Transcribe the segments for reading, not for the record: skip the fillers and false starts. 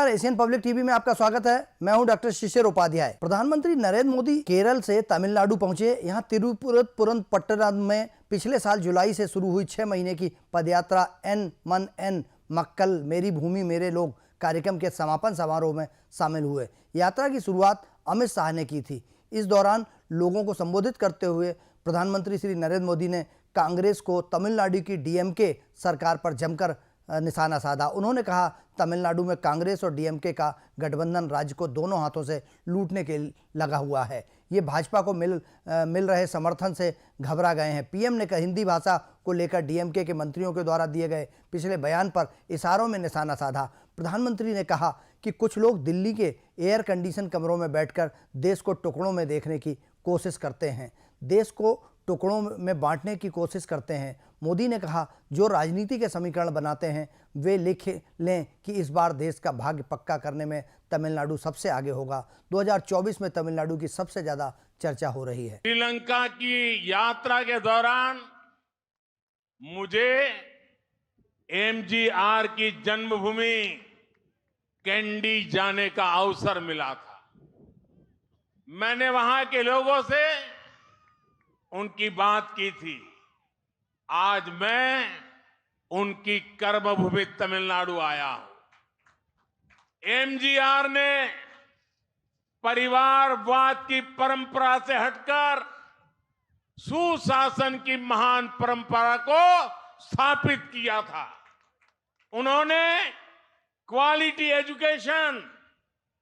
नमस्कार, Asian public TV में आपका स्वागत है। मैं हूं डॉक्टर शिशिर उपाध्याय। प्रधानमंत्री नरेंद्र मोदी केरल से तमिलनाडु पहुंचे। यहां तिरुपुरम में पिछले साल जुलाई से शुरू हुई 6 महीने की पदयात्रा एन मन एन मक्कल मेरी भूमि मेरे लोग कार्यक्रम के समापन समारोह में शामिल हुए। यात्रा की शुरुआत अमित शाह ने की थी। इस दौरान लोगों को संबोधित करते हुए प्रधानमंत्री श्री नरेंद्र मोदी ने कांग्रेस को तमिलनाडु की डीएमके सरकार पर जमकर निशाना साधा। उन्होंने कहा, तमिलनाडु में कांग्रेस और डीएमके का गठबंधन राज्य को दोनों हाथों से लूटने के लगा हुआ है। ये भाजपा को मिल रहे समर्थन से घबरा गए हैं। पीएम ने हिंदी भाषा को लेकर डीएमके के मंत्रियों के द्वारा दिए गए पिछले बयान पर इशारों में निशाना साधा। प्रधानमंत्री ने कहा कि कुछ लोग दिल्ली के एयर कंडीशन कमरों में बैठकर देश को टुकड़ों में देखने की कोशिश करते हैं, देश को टुकड़ों में बांटने की कोशिश करते हैं। मोदी ने कहा, जो राजनीति के समीकरण बनाते हैं वे लिख लें कि इस बार देश का भाग्य पक्का करने में तमिलनाडु सबसे आगे होगा। 2024 में तमिलनाडु की सबसे ज्यादा चर्चा हो रही है। श्रीलंका की यात्रा के दौरान मुझे एमजीआर की जन्मभूमि कैंडी जाने का अवसर मिला था। मैंने वहां के लोगों से उनकी बात की थी। आज मैं उनकी कर्मभूमि तमिलनाडु आया हूं। एमजीआर ने परिवारवाद की परंपरा से हटकर सुशासन की महान परंपरा को स्थापित किया था। उन्होंने क्वालिटी एजुकेशन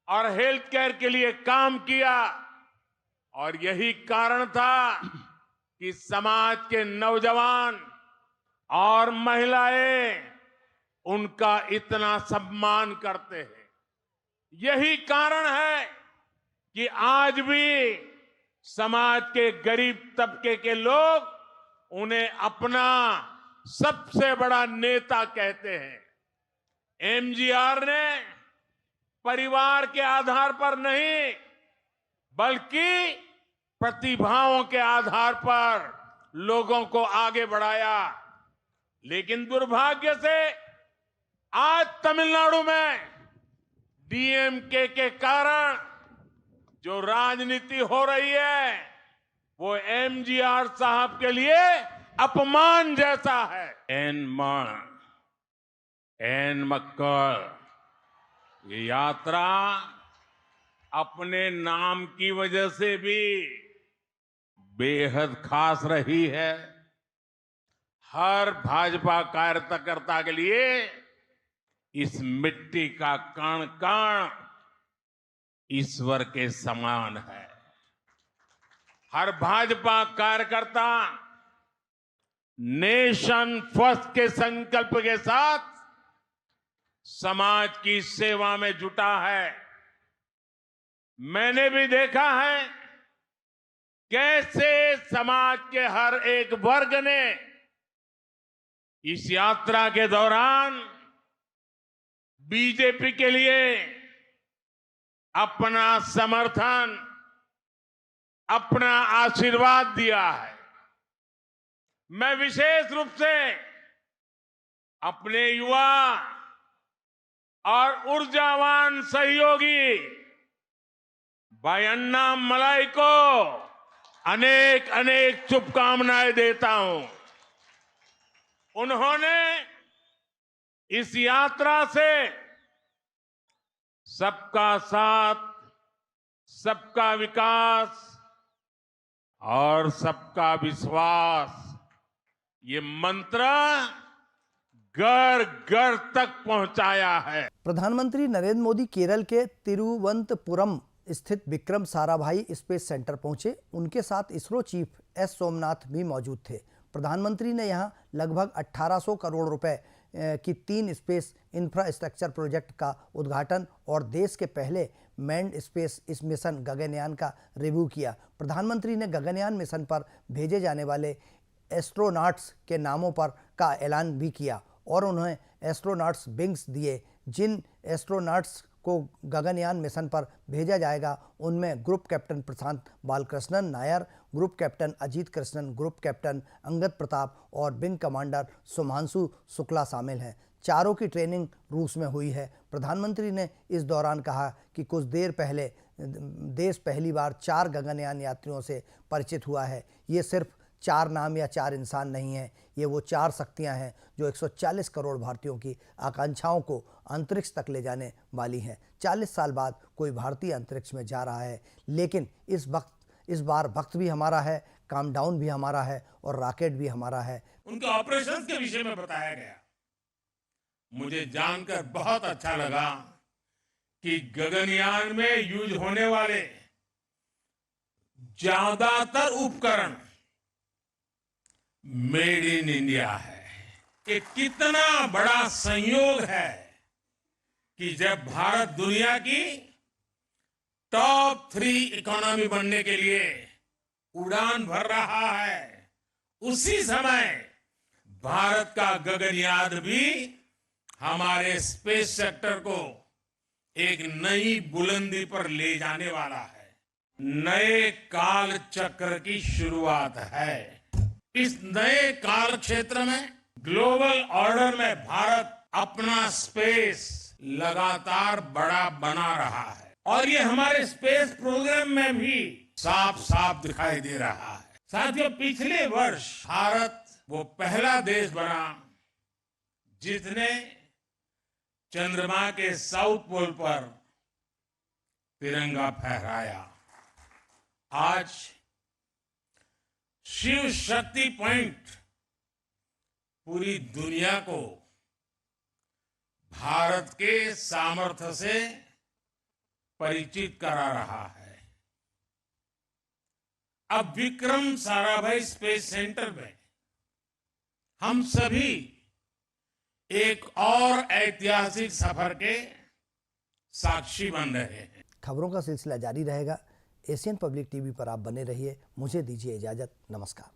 और हेल्थ केयर के लिए काम किया और यही कारण था कि समाज के नौजवान और महिलाएं उनका इतना सम्मान करते हैं। यही कारण है कि आज भी समाज के गरीब तबके के लोग उन्हें अपना सबसे बड़ा नेता कहते हैं। एमजीआर ने परिवार के आधार पर नहीं बल्कि प्रतिभाओं के आधार पर लोगों को आगे बढ़ाया। लेकिन दुर्भाग्य से आज तमिलनाडु में डीएमके के कारण जो राजनीति हो रही है वो एमजीआर साहब के लिए अपमान जैसा है। एन मक्कल ये यात्रा अपने नाम की वजह से भी बेहद खास रही है। हर भाजपा कार्यकर्ता के लिए इस मिट्टी का कण कण ईश्वर के समान है। हर भाजपा कार्यकर्ता नेशन फर्स्ट के संकल्प के साथ समाज की सेवा में जुटा है। मैंने भी देखा है कैसे समाज के हर एक वर्ग ने इस यात्रा के दौरान बीजेपी के लिए अपना समर्थन, अपना आशीर्वाद दिया है। मैं विशेष रूप से अपने युवा और ऊर्जावान सहयोगी भाई अन्नामलाई को अनेक अनेक शुभकामनाएं देता हूं। उन्होंने इस यात्रा से सबका साथ, सबका विकास और सबका विश्वास ये मंत्र घर घर तक पहुंचाया है। प्रधानमंत्री नरेंद्र मोदी केरल के तिरुवनंतपुरम स्थित विक्रम साराभाई स्पेस सेंटर पहुंचे। उनके साथ इसरो चीफ एस सोमनाथ भी मौजूद थे। प्रधानमंत्री ने यहां लगभग 1800 करोड़ रुपए की 3 स्पेस इंफ्रास्ट्रक्चर प्रोजेक्ट का उद्घाटन और देश के पहले मैन्ड स्पेस इस मिशन गगनयान का रिव्यू किया। प्रधानमंत्री ने गगनयान मिशन पर भेजे जाने वाले एस्ट्रोनॉट्स के नामों पर का ऐलान भी किया और उन्हें एस्ट्रोनॉट्स विंग्स दिए। जिन एस्ट्रोनॉट्स को गगनयान मिशन पर भेजा जाएगा उनमें group captain Prashant Balakrishnan Nair, group captain Ajit Krishnan, group captain Angad Pratap और विंग कमांडर सुमांशु शुक्ला शामिल हैं। चारों की ट्रेनिंग रूस में हुई है। प्रधानमंत्री ने इस दौरान कहा कि कुछ देर पहले देश पहली बार 4 गगनयान यात्रियों से परिचित हुआ है। ये सिर्फ 4 नाम या 4 इंसान नहीं हैं, ये वो 4 शक्तियां हैं जो 140 करोड़ भारतीयों की आकांक्षाओं को अंतरिक्ष तक ले जाने वाली हैं। 40 साल बाद कोई भारतीय अंतरिक्ष में जा रहा है, लेकिन इस बार वक्त भी हमारा है, काम डाउन भी हमारा है और रॉकेट भी हमारा है। उनके ऑपरेशन के विषय में बताया गया। मुझे जानकर बहुत अच्छा लगा कि गगनयान में यूज होने वाले ज्यादातर उपकरण मेड इन इंडिया है। ये कितना बड़ा संयोग है कि जब भारत दुनिया की टॉप 3 इकोनॉमी बनने के लिए उड़ान भर रहा है, उसी समय भारत का गगनयान भी हमारे स्पेस सेक्टर को एक नई बुलंदी पर ले जाने वाला है। नए काल चक्र की शुरुआत है। इस नए काल क्षेत्र में ग्लोबल ऑर्डर में भारत अपना स्पेस लगातार बड़ा बना रहा है और ये हमारे स्पेस प्रोग्राम में भी साफ साफ दिखाई दे रहा है। साथियों, पिछले वर्ष भारत वो पहला देश बना जिसने चंद्रमा के साउथ पोल पर तिरंगा फहराया। आज शिव शक्ति पॉइंट पूरी दुनिया को भारत के सामर्थ्य से परिचित करा रहा है। अब विक्रम साराभाई स्पेस सेंटर में हम सभी एक और ऐतिहासिक सफर के साक्षी बन रहे हैं। खबरों का सिलसिला जारी रहेगा। एशियन पब्लिक टीवी पर आप बने रहिए। मुझे दीजिए इजाजत। नमस्कार।